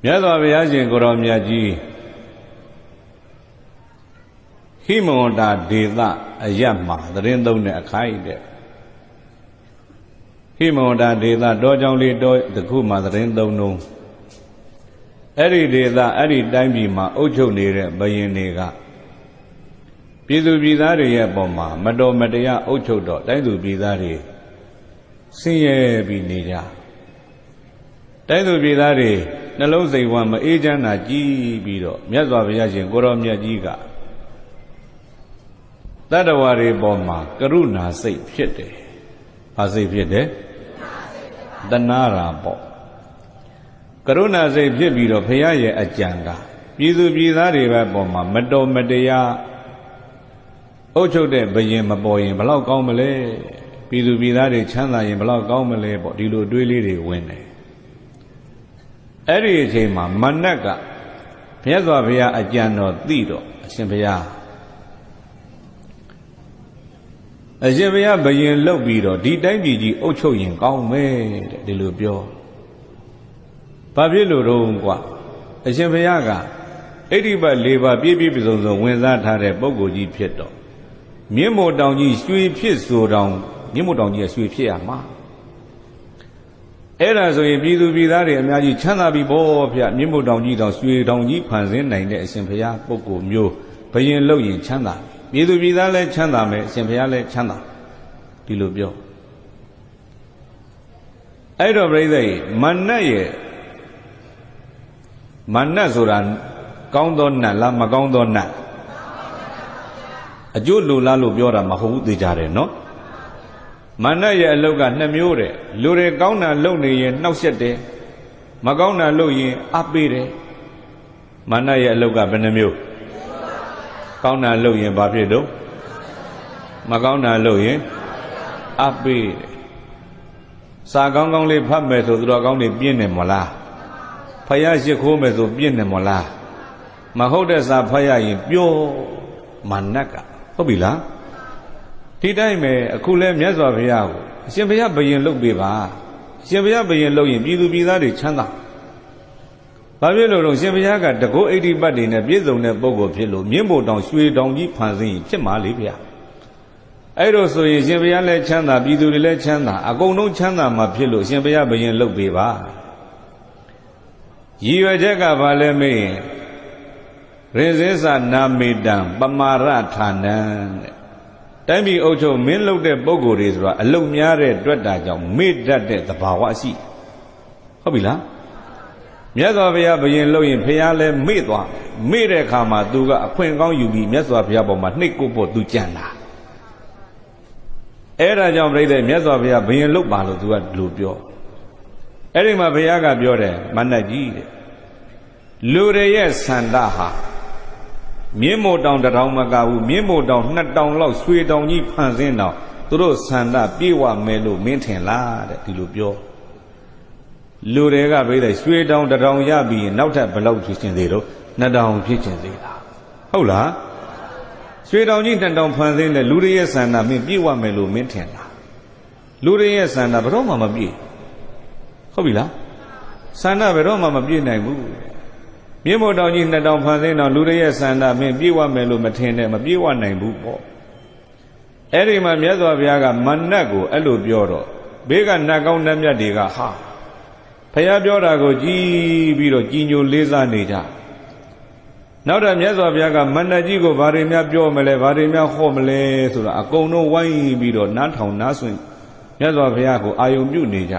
မြတ်စွာဘုရားရှင်ကိုရောမြတ်ကြီးဟိမဝန္တာဒေသအယတ်မှာသတင်းသုံးတဲ့အခိုက်တဲ့ဟိမဝန္တာဒေသတောကြောင့်လေးတောတစ်ခုမှာသတင်းသုံးနှုံးအဲ့ဒီဒေသအဲ့ဒီတိုင်းပြည်မှာအုပ်ချုပ်နေတဲ့ဘုရင်တွေကပြည်သူပြည်သားတွေရဲ့ပုံမှာမတော်မတရားအုပ်ချုပ်တော့တိုင်းသူပြည်သားတွေဆင်းရဲပြီးနေကြတိုင်းသူပြည်သားတွေနှလုံးစိတ်ဝမ်းမအေးချမ်းသာကြီးပြီးတော့မြတ်စွာဘုရားရှင်ကိုရောမြတ်ကြီးကတတ္တဝါတွေပေါ်မှာကရုဏာစိတ်ဖြစ်တယ်။ဘာစိတ်ဖြစ်တယ်။တဏှာရာပေါ့ကရုဏာစိတ်ဖြစ်ပြီးတော့ဘုရားရဲ့အကြံကပြည်သူပြည်သားတွေပဲပေါ်မှာမတော်မတရားအုပ်ချုပ်တဲ့ဘုရင်မပေါ်ရင်ဘလောက်ကောင်းမလဲပြည်သူပြည်သားတွေချမ်းသာရင်ဘလောက်ကောင်းမလဲပေါ့ဒီလိုတွေးလေးတွေဝင်တယ်အဲ့ဒီအချိန်မှာမနက်ကမြတ်စွာဘုရားအကြံတော်သိတော့အရှင်ဘုရားဘုရင်လှုပ်ပြီးတော့ဒီတိုင်းပြည်ကြီးအုပ်ချုပ်ရင်ကောင်းမယ်တဲ့ဒီလိုပြောဘာဖြစ်လို့တော့ကွာအရှင်ဘုရားကဣတိပတ်၄ပါးပြည့်ပြည့်စုံစုံဝင်စားထားတဲ့ပုဂ္ဂိုလ်ကြီးဖြစ်တော့မြင့်မို့တောင်ကြီးရွှေဖြစ်ဆိုတောင်မြင့်မို့တောင်ကြီးရွှေဖြစ်ရမှာအဲ့ဒါဆိုရင်ပြည်သူပြည်သားတွေအများကြီးချမ်းသာပြီပေါ့ဗျမြင့်မို့တောင်ကြီးတောင်ရွှေတောင်ကြီးဖန်ဆင်းနိုင်တဲ့အရှင်ဘုရားပုဂ္ဂိုလ်မျိုးဘုရင်လှုပ်ရင်ချမ်းသာပြည်သူပြည်သားလည်းချမ်းသာမယ်အရှင်ဘုရားလည်းချမ်းသာဒီလိုပြောအဲ့တော့ပြိဿကြီးမနတ်ဆိုတာကောင်းသောနတ်လားမကောင်းသောနတ်အကျိုးလိုလားလို့ပြောတာမဟုတ်ဘူးသိကြတယ်နော်မနတ်ရဲ့အလုတ်ကနှစ်မျိုးတဲ့လူတွေကောင်းတာလုပ်နေရင်နှောက်ယှက်တယ်မကောင်းတာလုပ်ရင်အပေးတယ်မနတ်ရဲ့အလုတ်ကဘယ်နှမျိုးကောင်းတာလုပ်ရင်ဘာဖြစ်တော့မကောင်းတာလုပ်ရင်အပေးတယ်စာကောင်းကောင်းလေးဖတ်မယ်ဆိုသူတော်ကောင်းတွေပြင်းတယ်မလားဖယားရှိခိုးမယ်ဆိုပြင်းတယ်မလားမဟုတ်တဲ့စာဖတ်ရရင်ပြောမနတ်ကဟုတ်ပြီလားဒီတိုင်းပဲအခုလဲမြတ်စွာဘုရားကိုအရှင်ဘုရားဘယင်လုပ်ပေးပါအရှင်ဘုရားဘယင်လုပ်ရင်ပြည်သူပြည်သားတွေချမ်းသာဘာဖြစ်လို့တော့ရှင်ဘုရားကတကုတ်ဣတိပတ်တွေနဲ့ပြည့်စုံတဲ့ပုဂ္ဂိုလ်ဖြစ်လို့မြင့်မို့တောင်ရွှေတောင်ကြီးဖန်ဆင်းရင်ဖြစ်မှာလေဗျာအဲ့တော့ဆိုရင်ရှင်ဘုရားလည်းချမ်းသာပြည်သူတွေလည်းချမ်းသာအကုန်လုံးချမ်းသာမှာဖြစ်လို့ရှင်ဘုရားဘယင်လုပ်ပေးပါရည်ရွယ်ချက်ကဘာလဲမေးရင်ရေဇေသနာမေတံပမာရဌာနံတဲ့တိုင်းပြည်အုပ်ချုပ်မင်းလုပ်တဲ့ပုဂ္ဂိုလ်တွေဆိုတာအလုံများတဲ့တွေ့တာကြောင့်မေ့တတ်တဲ့သဘာဝရှိဟုတ်ပြီလားမြတ်စွာဘုရားဘယင်လုပ်ရင်ဘုရားလည်းမေ့သွားမေ့တဲ့အခါမှာသူကအခွင့်ကောင်းယူပြီးမြတ်စွာဘုရားပေါ်မှာနှိပ်ကိုဖို့သူကြံတာအဲ့ဒါကြောင့်ပြိဿမြတ်စွာဘုရားဘယင်လုပ်ပါလို့သူကလူပြောအဲ့ဒီမှာဘုရားကပြောတယ်မနတ်ကြီးတဲ့လူတွေရဲ့ဆန္ဒဟာမြင်းမို့တောင်တစ်ထောင်မကဘူးမြင်းမို့တောင်2တောင်လောက်ရွှေတောင်ကြီးဖန်ဆင်းတော့သူတို့ဆန္ဒပြေဝမယ်လို့မင်းထင်လားတဲ့ဒီလိုပြောလူတွေကပြိဿရွှေတောင်တစ်ထောင်ရပြီးရင်နောက်ထပ်ဘယ်လောက်ဖြစ်ခြင်းသေးတော့2တောင်ဖြစ်ခြင်းသေးလားဟုတ်လားရွှေတောင်ကြီး2တောင်ဖန်ဆင်းတဲ့လူတွေရဲ့ဆန္ဒမင်းပြေဝမယ်လို့မင်းထင်လားလူတွေရဲ့ဆန္ဒဘယ်တော့မှမပြေဟုတ်ပြီလားဆန္ဒဘယ်တော့မှမပြေနိုင်ဘူးမြင့်မို့တောင်ကြီး2တောင်ဖန်ဆင်းတော့လူတွေရဲ့ဆန္ဒမင်းပြေဝမယ်လို့မထင်နဲ့မပြေဝနိုင်ဘူးပေါ့အဲ့ဒီမှာမြတ်စွာဘုရားကမနတ်ကိုအဲ့လိုပြောတော့ဘေးကနတ်ကောင်းနတ်မြတ်တွေကဟာဘုရားပြောတာကိုကြည်ပြီးတော့ကြည်ညိုလေးစားနေကြနောက်တော့မြတ်စွာဘုရားကမနတ်ကြီးကိုဘာတွေများပြောမလဲဘာတွေများဟောမလဲဆိုတာအကုန်လုံးဝိုင်းပြီးတော့နားထောင်နားဆွင့်မြတ်စွာဘုရားကိုအာယုံပြုနေကြ